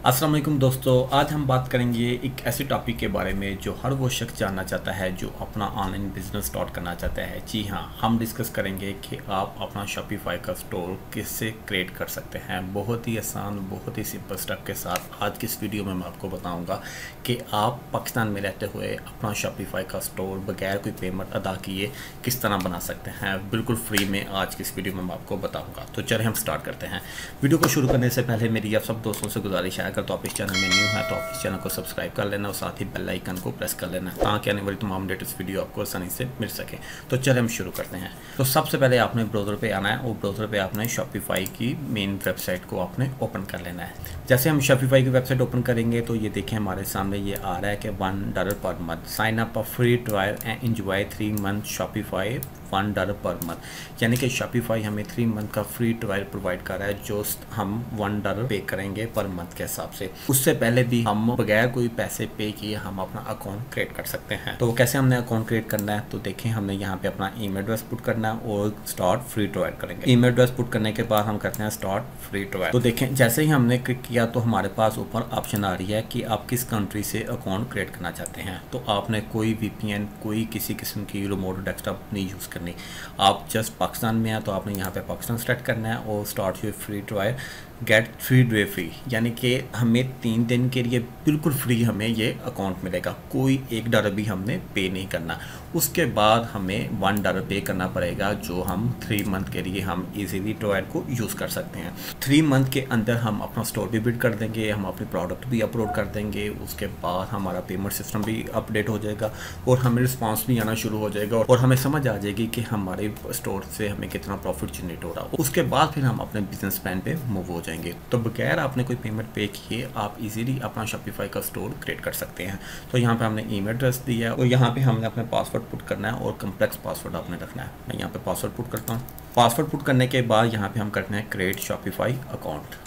अस्सलाम वालेकुम दोस्तों, आज हम बात करेंगे एक ऐसे टॉपिक के बारे में जो हर वो शख्स जानना चाहता है जो अपना ऑनलाइन बिजनेस स्टार्ट करना चाहता है। जी हाँ, हम डिस्कस करेंगे कि आप अपना शॉपिफाई का स्टोर किससे क्रिएट कर सकते हैं। बहुत ही आसान, बहुत ही सिंपल स्टेप के साथ आज की इस वीडियो में मैं आपको बताऊंगा कि आप पाकिस्तान में रहते हुए अपना शॉपिफाई का स्टोर बगैर कोई पेमेंट अदा किए किस तरह बना सकते हैं, बिल्कुल फ्री में। आज की इस वीडियो में मैं आपको बताऊँगा। तो चलिए हम स्टार्ट करते हैं। वीडियो को शुरू करने से पहले मेरी आप सब दोस्तों से गुजारिश है, अगर तो आप इस चैनल में न्यू है तो आप इस चैनल को सब्सक्राइब कर लेना और साथ ही बेल आइकन को प्रेस कर लेना ताकि आने वाली तमाम लेटेस्ट वीडियो आपको आसानी से मिल सके। तो चलिए हम शुरू करते हैं। तो सबसे पहले आपने ब्राउज़र पे आना है और ब्राउज़र पे आपने शॉपिफाई की मेन वेबसाइट को आपने ओपन कर लेना है। जैसे हम शॉपिफाई की वेबसाइट ओपन करेंगे तो ये देखें हमारे सामने ये आ रहा है कि $1 per month, sign up a free trial and enjoy 3 month Shopify $1 per month. यानी कि शॉपिफाई हमें 3 मंथ का फ्री ट्रायल प्रोवाइड कर रहा है जो हम $1 पे करेंगे पर मंथ के हिसाब से। उससे पहले भी हम बगैर कोई पैसे पे किए हम अपना अकाउंट क्रिएट कर सकते हैं। तो कैसे हमने अकाउंट क्रिएट करना है, तो देखें हमने यहाँ पे अपना ईमेल एड्रेस पुट करना है और स्टार्ट फ्री ट्रायल करेंगे। ईमेल एड्रेस पुट करने के बाद हम करते हैं स्टार्ट फ्री ट्रायल। तो देखें जैसे ही हमने क्लिक किया तो हमारे पास ऊपर ऑप्शन आ रही है कि आप किस कंट्री से अकाउंट क्रिएट करना चाहते हैं। तो आपने कोई VPN, कोई किसी किस्म की रिमोट डेस्कटॉप नहीं यूज़ करनी। आप जस्ट पाकिस्तान में हैं तो आपने यहाँ पे पाकिस्तान सेलेक्ट करना है और start your free trial get 3 day free, यानी कि हमें 3 दिन के लिए बिल्कुल फ्री हमें ये अकाउंट मिलेगा। कोई $1 भी हमने पे नहीं करना। उसके बाद हमें $1 पे करना पड़ेगा जो हम 3 मंथ के लिए हम इजीली ट्रायल को यूज़ कर सकते हैं। 3 मंथ के अंदर हम अपना स्टोर भी बिल्ड कर देंगे, हम अपने प्रोडक्ट भी अपलोड कर देंगे। उसके बाद हमारा पेमेंट सिस्टम भी अपडेट हो जाएगा और हमें रिस्पॉन्स भी आना शुरू हो जाएगा और हमें समझ आ जाएगी कि हमारे स्टोर से हमें कितना प्रॉफिट जनरेट हो रहा हो। उसके बाद फिर हम अपने बिजनेस प्लान पे मूव हो जाएंगे। तो बगैर आपने कोई पेमेंट पे किए आप इजीली अपना शॉपिफाई का स्टोर क्रिएट कर सकते हैं। तो यहाँ पे हमने ईमेल एड्रेस दिया है और यहाँ पे हमने अपना पासवर्ड पुट करना है और कम्प्लेक्स पासवर्ड आपने रखना है। मैं यहाँ पे पासवर्ड पुट करता हूँ। पासवर्ड पुट करने के बाद यहाँ पे हम करते हैं क्रिएट शॉपिफाई अकाउंट।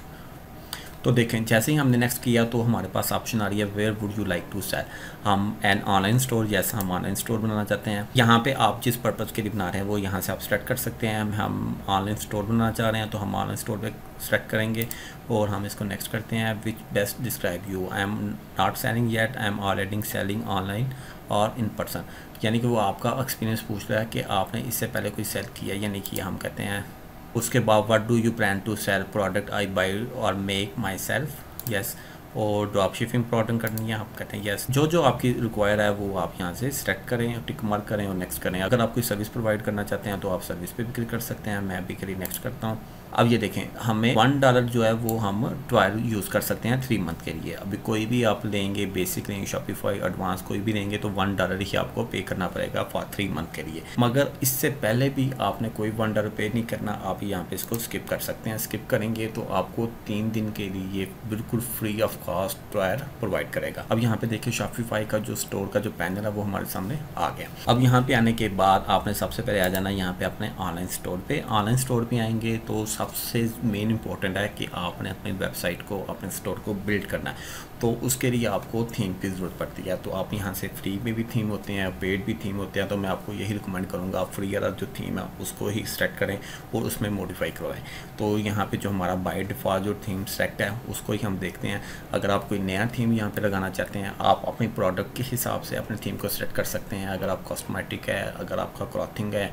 तो देखें जैसे ही हमने नेक्स्ट किया तो हमारे पास ऑप्शन आ रही है where would you like to sell. हम एन ऑनलाइन स्टोर, जैसा हम ऑनलाइन स्टोर बनाना चाहते हैं। यहाँ पे आप जिस पर्पज़ के लिए बना रहे हैं वो यहाँ से आप सेलेक्ट कर सकते हैं। हम ऑनलाइन स्टोर बनाना चाह रहे हैं तो हम ऑनलाइन स्टोर पे सेलेक्ट करेंगे और हम इसको नेक्स्ट करते हैं। विच best describe you, I am not selling yet, I am already selling online और इन पर्सन। यानी कि वो आपका एक्सपीरियंस पूछ रहा है कि आपने इससे पहले कोई सेल किया या नहीं किया। हम कहते हैं उसके बाद what do you plan to sell product I buy or make myself, yes. और ड्रॉप शिपिंग प्रोडक्ट करनी है, आप कहते हैं यस। जो आपकी रिक्वायर है वो आप यहाँ से सेलेक्ट करें, टिक मार्क करें और नेक्स्ट करें। अगर आप कोई सर्विस प्रोवाइड करना चाहते हैं तो आप सर्विस पे भी क्लिक कर सकते हैं। मैं भी क्लिक नेक्स्ट करता हूँ। अब ये देखें हमें $1 जो है वो हम ट्रायल यूज़ कर सकते हैं 3 मंथ के लिए। अभी कोई भी आप लेंगे, बेसिक लेंगे, शॉपिफाई एडवांस कोई भी लेंगे तो $1 ही आपको पे करना पड़ेगा फॉर 3 मंथ के लिए। मगर इससे पहले भी आपने कोई $1 पे नहीं करना, आप यहाँ पे इसको स्किप कर सकते हैं। स्किप करेंगे तो आपको 3 दिन के लिए बिल्कुल free of cost trial provide करेगा। अब यहाँ पे देखिए शॉपिफाई का जो स्टोर का जो पैनल है वो हमारे सामने आ गया। अब यहाँ पे आने के बाद आपने सबसे पहले आ जाना यहाँ पे अपने ऑनलाइन स्टोर पे। ऑनलाइन स्टोर पे आएंगे तो सबसे मेन इंपॉर्टेंट है कि आपने अपनी वेबसाइट को, अपने स्टोर को बिल्ड करना है। तो उसके लिए आपको थीम की ज़रूरत पड़ती है। तो आप यहाँ से फ्री में भी थीम होते हैं, पेड भी थीम होते हैं। तो मैं आपको यही रिकमेंड करूँगा आप फ्री वाला जो थीम है उसको ही सेलेक्ट करें और उसमें मॉडिफाई करवाएं। तो यहाँ पे जो हमारा बाय डिफ़ॉल्ट जो थीम सेलेक्ट है उसको ही हम देखते हैं। अगर आप कोई नया थीम यहाँ पे लगाना चाहते हैं आप अपने प्रोडक्ट के हिसाब से अपने थीम को सेलेक्ट कर सकते हैं। अगर आप कॉस्मेटिक है, अगर आपका क्लॉथिंग है,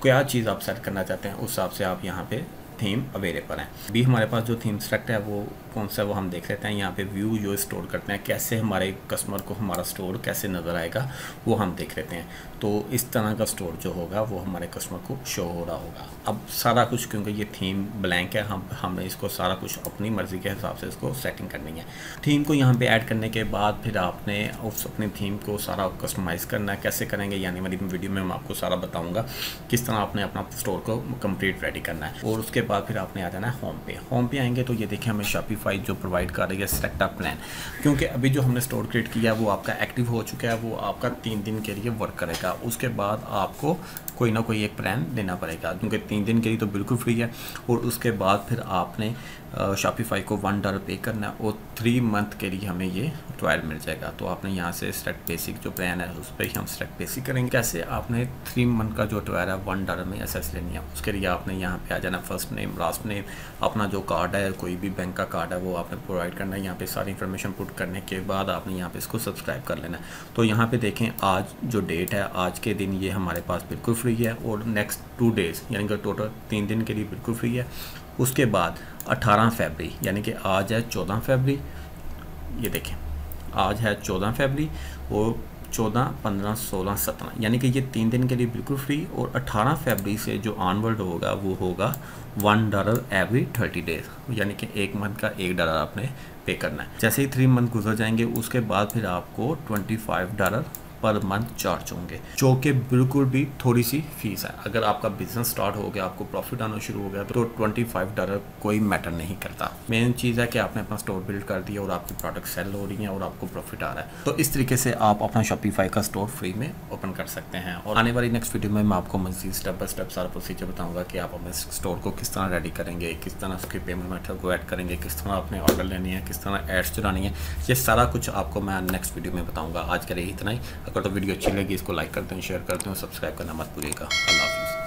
क्या चीज़ आप सेलेक्ट करना चाहते हैं उस हिसाब से आप यहाँ पे थीम अवेलेबल है। अभी हमारे पास जो थीम सेलेक्ट है वो कौन सा वो हम देख लेते हैं। यहाँ पे व्यू जो स्टोर करते हैं, कैसे हमारे कस्टमर को हमारा स्टोर कैसे नज़र आएगा वो हम देख लेते हैं। तो इस तरह का स्टोर जो होगा वो हमारे कस्टमर को शो हो रहा होगा। अब सारा कुछ क्योंकि ये थीम ब्लैंक है, हमने इसको सारा कुछ अपनी मर्ज़ी के हिसाब से इसको सेटिंग करनी है। थीम को यहाँ पे ऐड करने के बाद फिर आपने उस अपनी थीम को सारा कस्टमाइज़ करना है। कैसे करेंगे यानी वाली वीडियो में मैं आपको सारा बताऊँगा किस तरह आपने अपना स्टोर को कम्प्लीट रेडी करना है। और उसके बाद फिर आपने आ जाना है होम पे। होम पे आएंगे तो ये देखिए हमें शॉपिफाई जो प्रोवाइड कर रही है सेलेक्ट अ प्लान, क्योंकि अभी जो हमने स्टोर क्रिएट किया है वो आपका एक्टिव हो चुका है, वो आपका 3 दिन के लिए वर्क करेगा। उसके बाद आपको कोई ना कोई एक प्लान देना पड़ेगा क्योंकि 3 दिन के लिए तो बिल्कुल फ्री है। और उसके बाद फिर आपने शॉपिफाई को $1 पे करना है और 3 मंथ के लिए हमें ये ट्रायल मिल जाएगा। तो आपने यहाँ से सेलेक्ट बेसिक जो प्लान है उस पर ही हम सेलेक्ट बेसिक करेंगे। कैसे आपने 3 मंथ का जो ट्रायल है $1 में एसेस लेनी है। उसके लिए आपने यहाँ पे आ जाना, फर्स्ट नेम लास्ट नेम, अपना जो कार्ड है कोई भी बैंक का कार्ड है वो आपने प्रोवाइड करना है। यहाँ पे सारी इन्फॉर्मेशन पुट करने के बाद आपने यहाँ पे इसको सब्सक्राइब कर लेना है। तो यहाँ पे देखें आज जो डेट है, आज के दिन ये हमारे पास बिल्कुल फ्री है और नेक्स्ट 2 डेज़ यानी कि टोटल 3 दिन के लिए बिल्कुल फ्री है। उसके बाद 18 फरवरी यानी कि आज है 14 फरवरी, ये देखें आज है 14 फरवरी और 14, 15, 16, 17 यानी कि ये 3 दिन के लिए बिल्कुल फ्री। और 18 फरवरी से जो ऑनवर्ड होगा वो होगा $1 एवरी 30 डेज यानी कि 1 मंथ का $1 आपने पे करना है। जैसे ही 3 मंथ गुजर जाएंगे उसके बाद फिर आपको $25 पर मंथ चार्ज होंगे, जो कि बिल्कुल भी थोड़ी सी फीस है। अगर आपका बिजनेस स्टार्ट हो गया, आपको प्रॉफिट आना शुरू हो गया तो $25 कोई मैटर नहीं करता। मेन चीज़ है कि आपने अपना स्टोर बिल्ड कर दिया और आपकी प्रोडक्ट सेल हो रही हैं और आपको प्रॉफिट आ रहा है। तो इस तरीके से आप अपना शॉपिफाई का स्टोर फ्री में ओपन कर सकते हैं। और आने वाली नेक्स्ट वीडियो में मैं आपको मज़ीद स्टेप बाय स्टेप सारा प्रोसीजर बताऊँगा कि आप अपने स्टोर को किस तरह रेडी करेंगे, किस तरह उसकी पेमेंट मेथड को ऐड करेंगे, किस तरह आपने ऑर्डर लेनी है, किस तरह एड्स चलानी है। ये सारा कुछ आपको मैं नेक्स्ट वीडियो में बताऊँगा। आज के लिए इतना ही। अगर तो वीडियो अच्छी लगी इसको लाइक कर दें, शेयर कर दें, सब्सक्राइब करना मत भूलिएगा। अल्लाह हाफ़िज़।